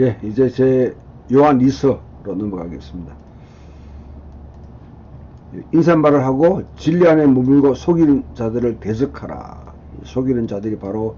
예, 이제 제 요한 2서로 넘어가겠습니다. 인사말을 하고 진리 안에 머물고 속이는 자들을 대적하라. 속이는 자들이 바로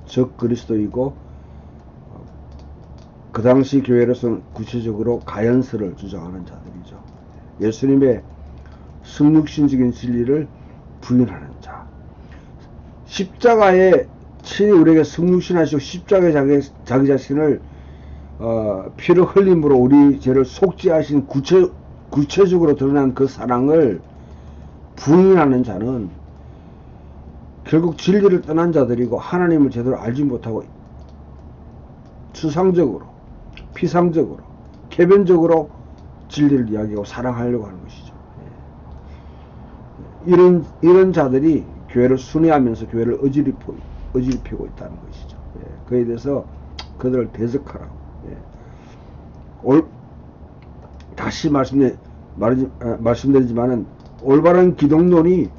적 그리스도이고, 그 당시 교회로서는 구체적으로 가연서를 주장하는 자들이죠. 예수님의 성육신적인 진리를 부인하는 자. 십자가에 친히 우리에게 성육신하시고 십자가에 자기 자신을 피를 흘림으로 우리 죄를 속죄하신 구체적으로 드러난 그 사랑을 부인하는 자는 결국 진리를 떠난 자들이고, 하나님을 제대로 알지 못하고 추상적으로, 피상적으로, 개변적으로 진리를 이야기하고 사랑하려고 하는 것이죠. 이런 자들이 교회를 순회하면서 교회를 어지럽히고 있다는 것이죠. 그에 대해서 그들을 대적하라고. 다시 말씀드리지만은 올바른 기독론이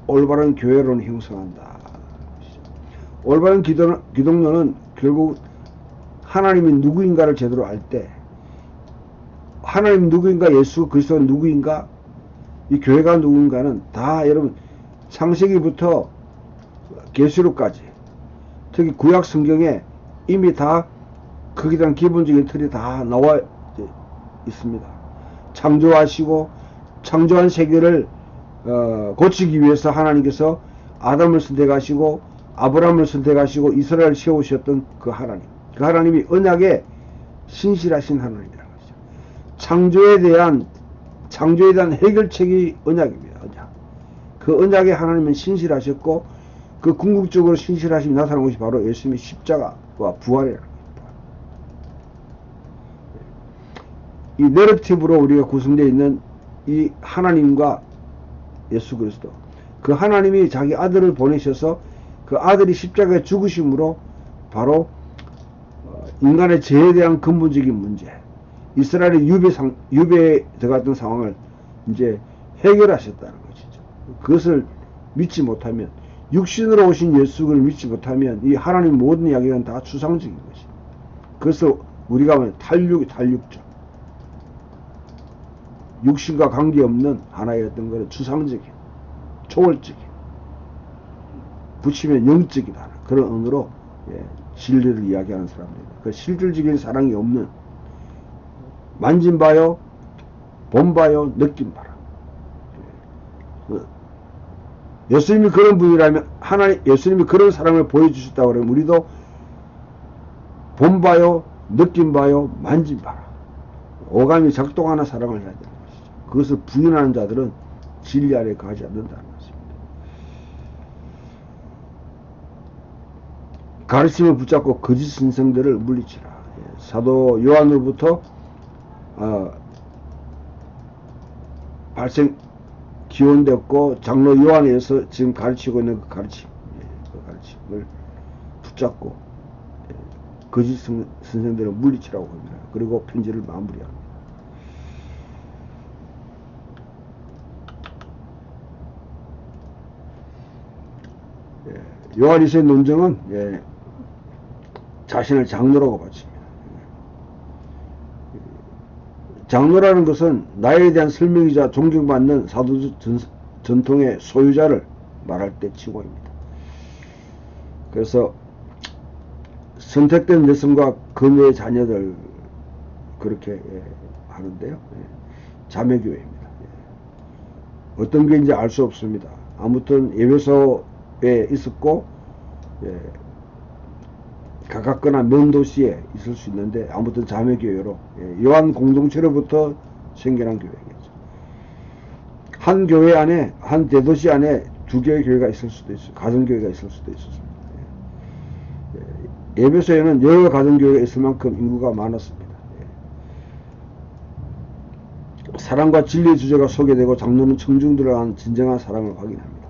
올바른 교회론을 형성한다. 올바른 기독론은 결국 하나님이 누구인가를 제대로 알 때, 하나님 누구인가, 예수 그리스도가 누구인가, 이 교회가 누군가는 다 여러분 창세기부터 계시록까지, 특히 구약 성경에 이미 다 거기에 대한 기본적인 틀이 다 나와 있습니다. 창조하시고 창조한 세계를 고치기 위해서 하나님께서 아담을 선택하시고 아브라함을 선택하시고 이스라엘을 세우셨던 그 하나님, 그 하나님이 언약에 신실하신 하나님이라는 것이죠. 창조에 대한 해결책이 언약입니다. 언약. 그 언약에 하나님은 신실하셨고, 그 궁극적으로 신실하심이 나타난 것이 바로 예수님의 십자가와 부활이라는 겁니다. 이 내러티브로 우리가 구성되어 있는 이 하나님과 예수 그리스도, 그 하나님이 자기 아들을 보내셔서 그 아들이 십자가에 죽으심으로 바로 인간의 죄에 대한 근본적인 문제, 이스라엘의 유배에 들어갔던 상황을 이제 해결하셨다는 것이죠. 그것을 믿지 못하면, 육신으로 오신 예수를 믿지 못하면 이 하나님 모든 이야기는 다 추상적인 것이죠. 그래서 우리가 보면 탈육죠. 육신과 관계없는 하나의 어떤 것은 추상적인, 초월적인, 붙이면 영적이다, 그런 언어로 진리를 이야기하는 사람들입니다. 그 실질적인 사랑이 없는, 만진바요, 본바요, 느낀바라. 예수님이 그런 분이라면, 예수님이 그런 사랑을 보여주셨다고 그러면 우리도 본바요, 느낀바요, 만진바라. 오감이 작동하는 사랑을 해야 되는 것이죠. 그것을 부인하는 자들은 진리 아래 가지 않는다는 것입니다. 가르침을 붙잡고 거짓 선생들을 물리치라. 사도 요한으로부터 기원되었고 장로 요한에 의해서 지금 가르치고 있는 그 가르침을 붙잡고 거짓 선생들을 물리치라고 합니다. 그리고 편지를 마무리합니다. 요한이서의 논증은 자신을 장로라고 바칩니다. 장로라는 것은 나에 대한 설명이자 존경받는 사도적 전통의 소유자를 말할 때 칭호입니다. 그래서 선택된 여성과 그녀의 자녀들 그렇게 하는데요. 자매교회입니다. 어떤 교회인지 알 수 없습니다. 아무튼 에베소에 있었고 가깝거나 먼 도시에 있을 수 있는데, 아무튼 자매교회로 요한 공동체로부터 생겨난 교회겠죠. 한 교회 안에, 한 대도시 안에 두 개의 교회가 있을 수도 있어요. 가정교회가 있을 수도 있었습니다. 에베소에는 여러 가정교회가 있을 만큼 인구가 많았습니다. 사랑과 진리의 주제가 소개되고 장로는 청중들을 한 진정한 사랑을 확인합니다.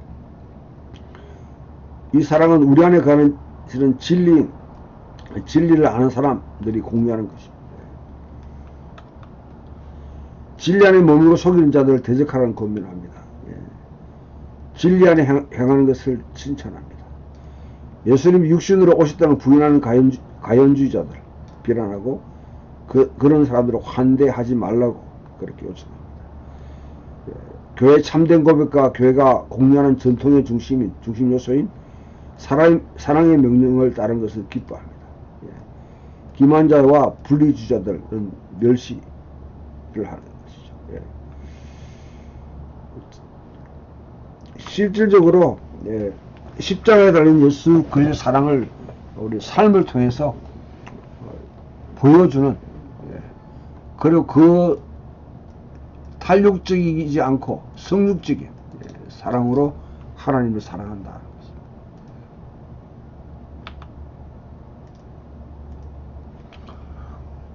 이 사랑은 우리 안에 가는 진리를 아는 사람들이 공유하는 것입니다. 진리 안에 머물고 속이는 자들을 대적하라는 권면을 합니다. 진리 안에 행하는 것을 칭찬합니다. 예수님이 육신으로 오셨다는 부인하는 가연주의자들, 비난하고 그런 사람들을 환대하지 말라고 그렇게 요청합니다. 교회 참된 고백과 교회가 공유하는 전통의 중심 요소인 사랑의 명령을 따른 것을 기뻐합니다. 기만자와 분리주의자들은 멸시를 하는 것이죠. 실질적으로 십자가에 달린 예수 그리스도의 사랑을 우리 삶을 통해서 보여주는, 그리고 그 탄력적이지 않고 성육적인 사랑으로 하나님을 사랑한다.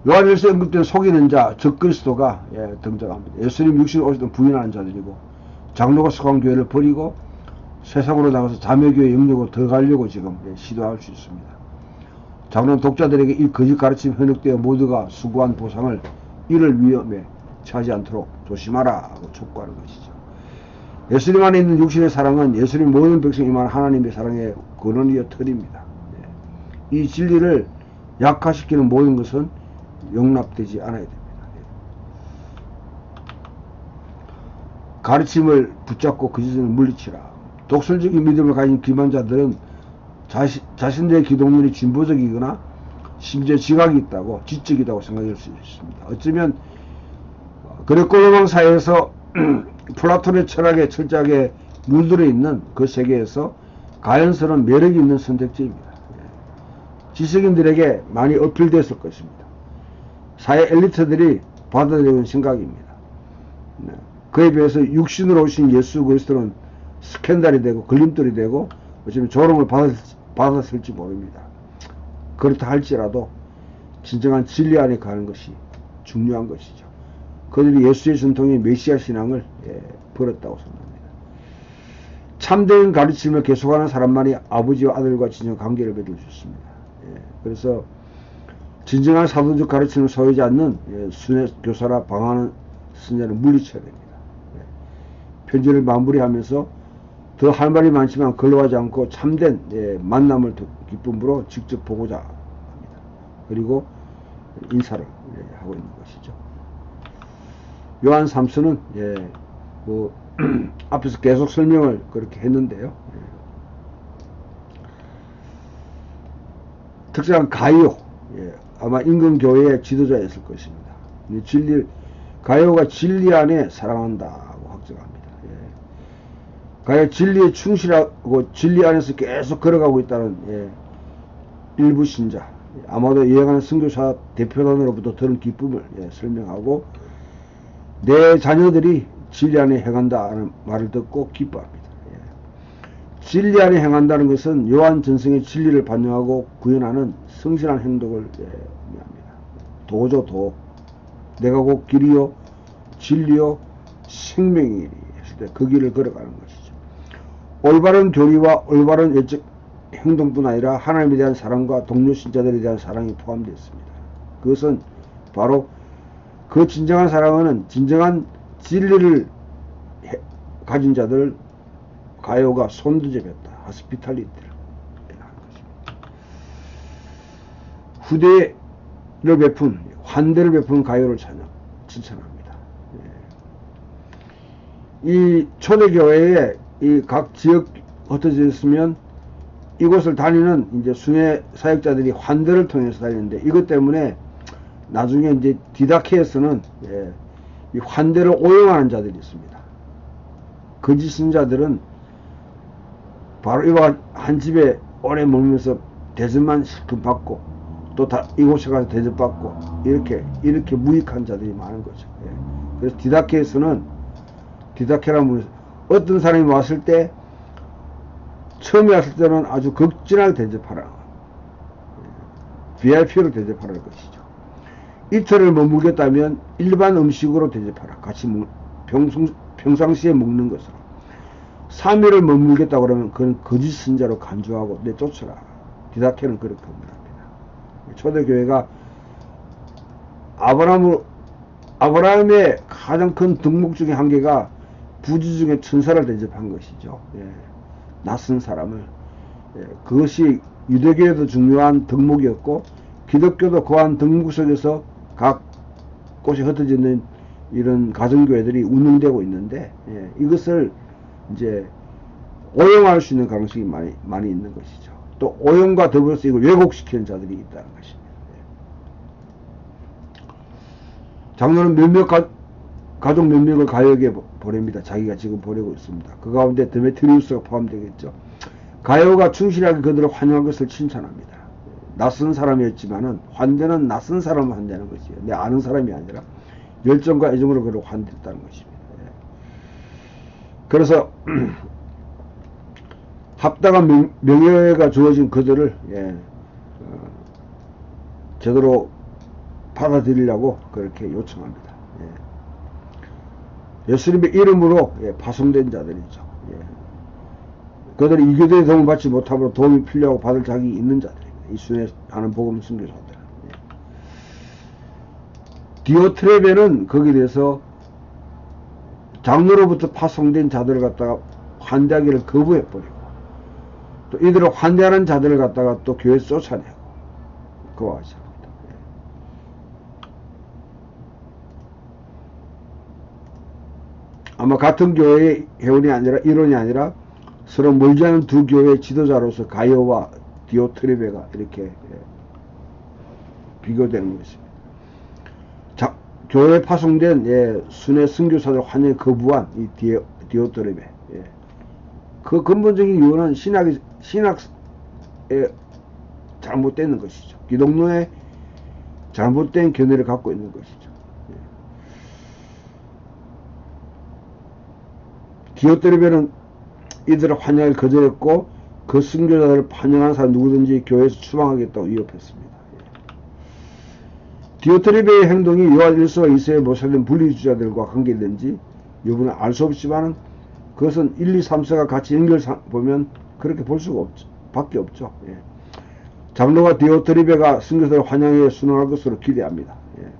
요한일서에 언급된 속이는 자, 적그리스도가 등장합니다. 예수님 육신을 오시던 부인하는 자들이고, 장로가 속한 교회를 버리고 세상으로 나가서 자매교회 영역으로 들어가려고 지금 시도할 수 있습니다. 장로는 독자들에게 이 거짓 가르침 현혹되어 모두가 수고한 보상을 이를 위험에 처하지 않도록 조심하라 하고 촉구하는 것이죠. 예수님 안에 있는 육신의 사랑은 예수님 모든 백성이 임한 하나님의 사랑의 근원이여 터입니다. 이 진리를 약화시키는 모든 것은 용납되지 않아야 됩니다. 가르침을 붙잡고 그 짓을 물리치라. 독설적인 믿음을 가진 기만자들은 자신들의 기독론이 진보적이거나 심지어 지각이 있다고, 지적이라고 생각할 수 있습니다. 어쩌면 그레코 로마 사회에서 플라톤의 철학에 철저하게 물들어 있는 그 세계에서 가연스러운 매력이 있는 선택지입니다. 지식인들에게 많이 어필됐을 것입니다. 사회 엘리트들이 받아들이는 생각입니다. 그에 비해서 육신으로 오신 예수 그리스도는 스캔들이 되고 걸림돌이 되고 어쩌면 조롱을 받았을지 모릅니다. 그렇다 할지라도 진정한 진리 안에 가는 것이 중요한 것이죠. 그들이 예수의 전통인 메시아 신앙을 버렸다고 생각합니다. 참된 가르침을 계속하는 사람만이 아버지와 아들과 진정 관계를 맺을 수 있습니다. 그래서 진정한 사도적 가르침을 소유하지 않는 순회 교사라 방황하는 선자를 물리쳐야 됩니다. 편지를 마무리하면서 더 할 말이 많지만 걸러가지 않고 참된 만남을 기쁨으로 직접 보고자 합니다. 그리고 인사를 하고 있는 것이죠. 요한 3서는 앞에서 계속 설명을 그렇게 했는데요. 특별한 가이오, 아마 임금교회의 지도자였을 것입니다. 가이오가 진리 안에 사랑한다고 확정합니다. 가이오 진리에 충실하고 진리 안에서 계속 걸어가고 있다는 일부 신자, 아마도 여행하는 선교사 대표단으로부터 들은 기쁨을 설명하고, 내 자녀들이 진리 안에 행한다는 말을 듣고 기뻐합니다. 진리 안에 행한다는 것은 요한 전승의 진리를 반영하고 구현하는 성실한 행동을 의미합니다. 도죠. 내가 곧 길이요 진리요 생명이니 했을 때 그 길을 걸어가는 것이죠. 올바른 교리와 올바른 예적 행동뿐 아니라 하나님에 대한 사랑과 동료 신자들에 대한 사랑이 포함되어 있습니다. 그것은 바로 그 진정한 사랑은 진정한 진리를 가진 자들을 가요가 손드접했다. 하스피탈리티를 하는 것입니다. 후대를 베푼, 환대를 베푼 가요를 칭찬합니다. 이 초대교회에 이 각 지역 흩어져 있으면 이곳을 다니는 이제 순회 사역자들이 환대를 통해서 다니는데, 이것 때문에 나중에 이제 디다케에서는 이 환대를 오용하는 자들이 있습니다. 거짓 신자들은 바로 이와 한 집에 오래 머물면서 대접만 실컷 받고 또 이곳에 가서 대접받고 이렇게 무익한 자들이 많은 거죠. 그래서 디다케라는 분이 어떤 사람이 왔을 때 처음에 왔을 때는 아주 극진하게 대접하라. VIP로 대접하라는 것이죠. 이틀을 머물겠다면 일반 음식으로 대접하라. 같이 평상시에 먹는 것으로. 3일을 머물겠다 그러면 그건 거짓 선자로 간주하고 내쫓아라. 디다케는 그렇게 말합니다. 초대교회가 아브라함의 가장 큰 덕목 중에 한 개가 부지 중에 천사를 대접한 것이죠. 낯선 사람을. 그것이 유대교회도 중요한 덕목이었고 기독교도 고한 등구석에서 각 곳에 흩어져 있는 이런 가정교회들이 운영되고 있는데, 예, 이것을 이제 오용할 수 있는 가능성이 많이 있는 것이죠. 또 오용과 더불어서 이걸 왜곡시키는 자들이 있다는 것입니다. 예. 장로는 가족 몇몇을 가요에게 보냅니다. 자기가 지금 보내고 있습니다. 그 가운데 데메트리우스가 포함되겠죠. 가요가 충실하게 그들을 환영한 것을 칭찬합니다. 낯선 사람이었지만은 환대는 낯선 사람을 환대하는 것이에요. 내 아는 사람이 아니라 열정과 애정으로 그를 환대했다는 것입니다. 예. 그래서 합당한 명예가 주어진 그들을, 예, 제대로 받아들이려고 그렇게 요청합니다. 예. 예수님의 이름으로, 예, 파송된 자들이죠. 예. 그들이 이 교대에 도움을 받지 못하므로 도움이 필요하고 받을 자격이 있는 자들입니다. 이 순회 하는 복음 선교사들. 예. 디오트레베는 거기에 대해서 장로로부터 파송된 자들을 갖다가 환대하기를 거부해버리고, 또 이들을 환대하는 자들을 갖다가 또 교회에 쫓아내고, 그와 같이 합니다. 예. 아마 같은 교회의 회원이 아니라 일원이 아니라 서로 멀지 않은 두 교회의 지도자로서 가이오와 디오트레베가 이렇게, 예, 비교되는 것입니다. 자, 교회에 파송된, 예, 순회 선교사들 환영에 거부한 이 디오트레베, 예. 그 근본적인 이유는 신학에 잘못되는 것이죠. 기독론에 잘못된 견해를 갖고 있는 것이죠. 예. 디오트레베는 이들을 환영을 거절했고 그 선교자들을 환영하는 사람 누구든지 교회에서 추방하겠다고 위협했습니다. 예. 디오트레베의 행동이 요한 1서와 2서에 모살된 분리주의자들과 관계된지 여부는 알 수 없지만은 그것은 1, 2, 3서가 같이 연결 보면 그렇게 볼 수가 없죠. 밖에 없죠. 예. 장로가 디오트레베가 선교사를 환영에 순응할 것으로 기대합니다. 예.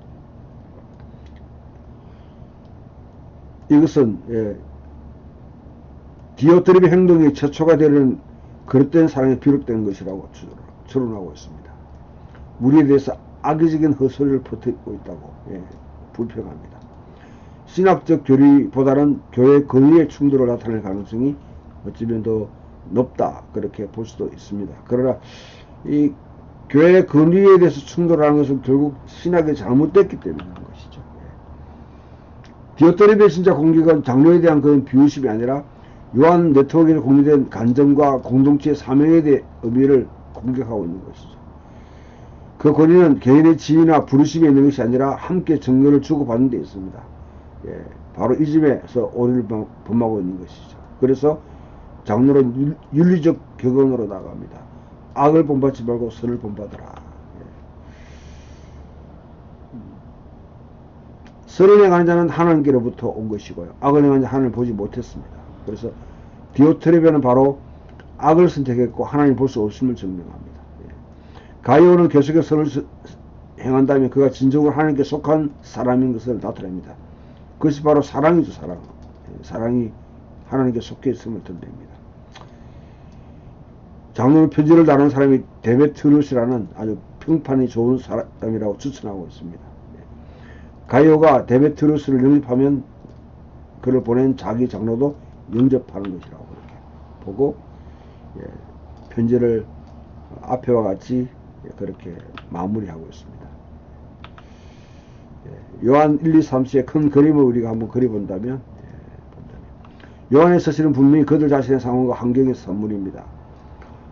이것은, 예, 디오트레베 행동이 최초가 되는 그릇된 사랑에 비롯된 것이라고 추론하고 있습니다. 우리에 대해서 악의적인 헛소리를 퍼뜨리고 있다고, 예, 불평합니다. 신학적 교리보다는 교회 권위의 충돌을 나타낼 가능성이 어쩌면 더 높다, 그렇게 볼 수도 있습니다. 그러나 이 교회 권위에 대해서 충돌하는 것은 결국 신학이 잘못됐기 때문에 그런 것이죠. 예. 디오트레베 신자 공격은 장로에 대한 그런 비웃음이 아니라 요한 네트워크에 공유된 간증과 공동체의 사명에 대해 의미를 공격하고 있는 것이죠. 그 권위는 개인의 지위나 부르심에 있는 것이 아니라 함께 정보를 주고받는 데 있습니다. 예, 바로 이 점에서 오해를 범하고 있는 것이죠. 그래서 장로는 윤리적 격언으로 나갑니다. 악을 본받지 말고 선을 본받으라. 예. 선을 행하는 자는 하나님께로부터 온 것이고요. 악을 행하는 자는 하나님을 보지 못했습니다. 그래서 디오트레베는 바로 악을 선택했고 하나님 볼 수 없음을 증명합니다. 예. 가이오는 계속해서 선을 행한다면 그가 진정으로 하나님께 속한 사람인 것을 나타냅니다. 그것이 바로 사랑이죠. 사랑. 예. 사랑이 하나님께 속해 있음을 드러냅니다. 장로는 편지를 다루는 사람이 데메트리우스라는 아주 평판이 좋은 사람이라고 추천하고 있습니다. 예. 가이오가 데메트리우스를 영접하면 그를 보낸 자기 장로도 영접하는 것이라고 그렇게 보고, 예, 편지를 앞에와 같이, 예, 그렇게 마무리하고 있습니다. 예, 요한 1, 2, 3서의 큰 그림을 우리가 한번 그려본다면, 요한의 서신은 분명히 그들 자신의 상황과 환경의 선물입니다.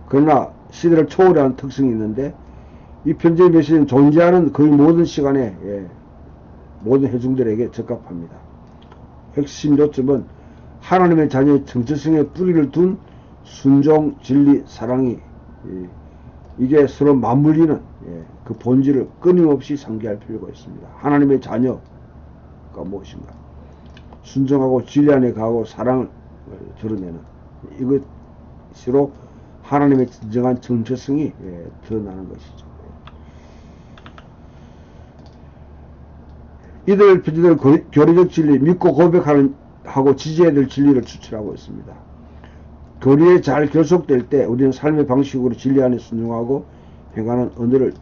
그러나 시대를 초월하는 특성이 있는데 이 편지의 메시지는 존재하는 거의 모든 시간에, 예, 모든 회중들에게 적합합니다. 핵심 요점은 하나님의 자녀의 정체성에 뿌리를 둔 순종, 진리, 사랑이, 예, 이게 서로 맞물리는, 예, 그 본질을 끊임없이 상기할 필요가 있습니다. 하나님의 자녀가 무엇인가? 순종하고 진리 안에 가고 사랑을 드러내는 이것으로 하나님의 진정한 정체성이, 예, 드러나는 것이죠. 이들 편지들은 교리적 진리, 믿고 고백하고 지지해야 될 진리를 추출하고 있습니다. 교리에 잘 결속될 때 우리는 삶의 방식으로 진리 안에 순종하고 행하는 언어를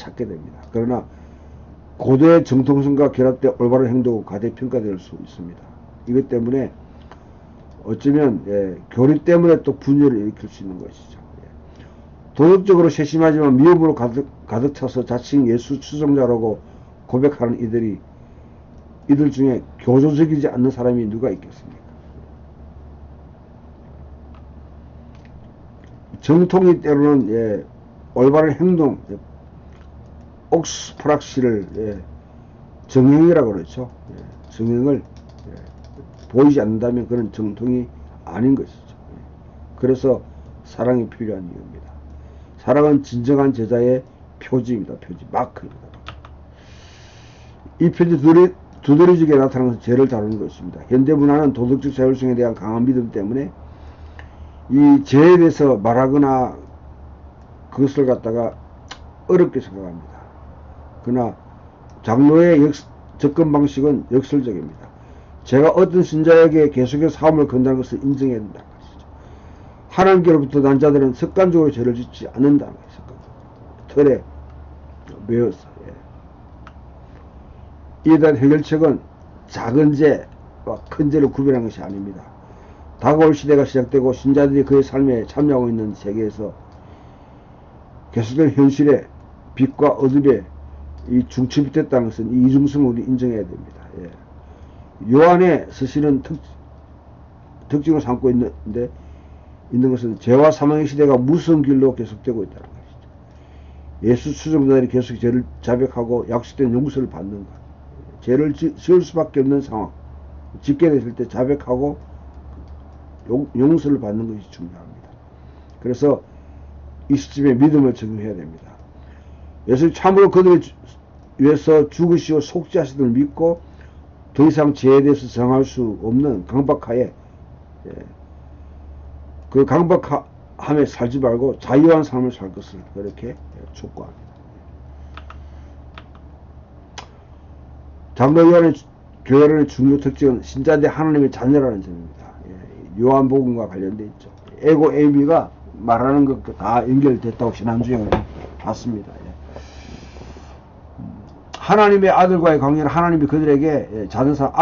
찾게 됩니다. 그러나 고도의 정통성과 결합된 올바른 행동은 과대평가될 수 있습니다. 이것 때문에 어쩌면 교리 때문에 또 분열을 일으킬 수 있는 것이죠. 도덕적으로 세심하지만 미움으로 가득 차서 자칭 예수 추종자라고 고백하는 이들 중에 교조적이지 않는 사람이 누가 있겠습니까? 정통이 때로는 올바른 행동, 옥스프락시를 정행이라고 그러죠. 정행을 보이지 않는다면 그런 정통이 아닌 것이죠. 그래서 사랑이 필요한 이유입니다. 사랑은 진정한 제자의 표지입니다. 표지, 마크입니다. 이 표지 두드러지게 나타나는 죄를 다루는 것입니다. 현대 문화는 도덕적 자율성에 대한 강한 믿음 때문에 이 죄에 대해서 말하거나 그것을 갖다가 어렵게 생각합니다. 그러나 장로의 접근 방식은 역설적입니다. 제가 어떤 신자에게 계속해서 사함을 건다는 것을 인정해야 된다는 것이죠. 하나님께로부터 난 자들은 습관적으로 죄를 짓지 않는다는 것이죠. 틀에 매어서. 이에 대한 해결책은 작은 죄와 큰 죄를 구별하는 것이 아닙니다. 다가올 시대가 시작되고 신자들이 그의 삶에 참여하고 있는 세계에서 계속된 현실에 빛과 어둠에 이 중첩이 됐다는 것은 이 이중성을 우리 인정해야 됩니다. 요한의 서신은 특징을 삼고 있는 것은 죄와 사망의 시대가 무서운 길로 계속되고 있다는 것이죠. 예수 추종자들이 계속 죄를 자백하고 약속된 용서를 받는 것. 죄를 지을 수밖에 없는 상황. 짓게 됐을 때 자백하고 용서를 받는 것이 중요합니다. 그래서 이 시점에 믿음을 적용해야 됩니다. 예수님 참으로 그들을 위해서 죽으시고 속죄하시던 을 믿고 더 이상 죄에 대해서 정할 수 없는 강박하에 그 강박함에 살지 말고 자유한 삶을 살 것을 그렇게 촉구합니다. 장로 요한의 교회론의 중요 특징은 신자대 하나님의 자녀라는 점입니다. 요한복음과 관련되어 있죠. 에고 에이미가 말하는 것과 다 연결됐다고 지난주에 봤습니다. 하나님의 아들과의 관계는 하나님이 그들에게 자녀사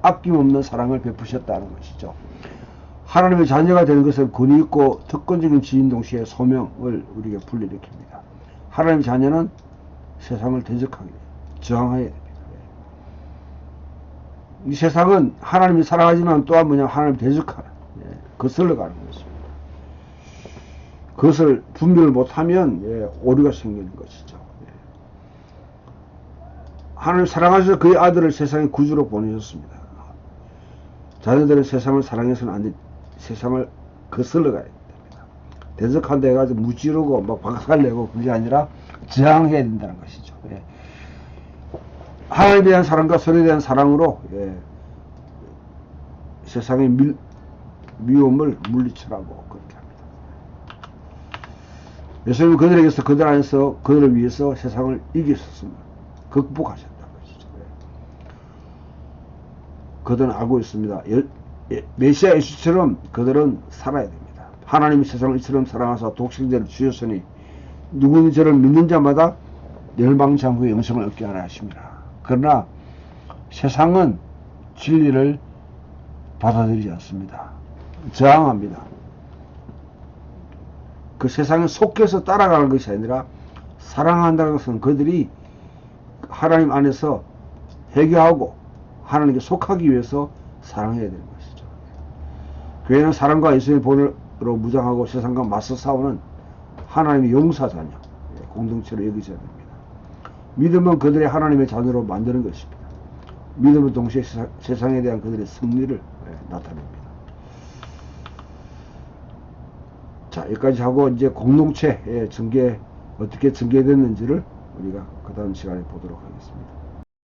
아낌없는 사랑을 베푸셨다는 것이죠. 하나님의 자녀가 되는 것은 권위 있고 특권적인 지인 동시에 소명을 우리에게 불러일으킵니다. 하나님의 자녀는 세상을 대적하게 돼요. 저항해야 됩니다. 이 세상은 하나님이 사랑하지만 또한 뭐냐면 하나님을 대적하는, 거슬러 가는 것입니다. 그것을 분별을 못하면 오류가 생기는 것이죠. 하나님 사랑하셔서 그의 아들을 세상의 구주로 보내셨습니다. 자녀들은 세상을 사랑해서는 안 돼. 세상을 거슬러 가야 됩니다. 대적한다 해가지고 무찌르고 막 박살내고 그게 아니라 저항해야 된다는 것이죠. 하나님에 대한 사랑과 서로에 대한 사랑으로 세상의 미움을 물리치라고 그렇게 합니다. 예수님은 그들에게서 그들 안에서 그들을 위해서 세상을 이기셨습니다. 극복하셨다는 것이죠. 그들은 알고 있습니다. 메시아 예수처럼 그들은 살아야 됩니다. 하나님이 세상을 이처럼 사랑하사 독생자를 주셨으니 누구는 저를 믿는 자마다 멸망치 않고 영생을 얻게 하라 하십니다. 그러나 세상은 진리를 받아들이지 않습니다. 저항합니다. 그 세상에 속해서 따라가는 것이 아니라 사랑한다는 것은 그들이 하나님 안에서 회개하고 하나님께 속하기 위해서 사랑해야 되는 것이죠. 교회는 사랑과 예수의 본으로 무장하고 세상과 맞서 싸우는 하나님의 용사자녀, 공동체로 여기져야 됩니다. 믿음은 그들의 하나님의 자녀로 만드는 것입니다. 믿음은 동시에 세상에 대한 그들의 승리를 나타냅니다. 자, 여기까지 하고 이제 공동체 전개 어떻게 전개됐는지를 우리가 그 다음 시간에 보도록 하겠습니다.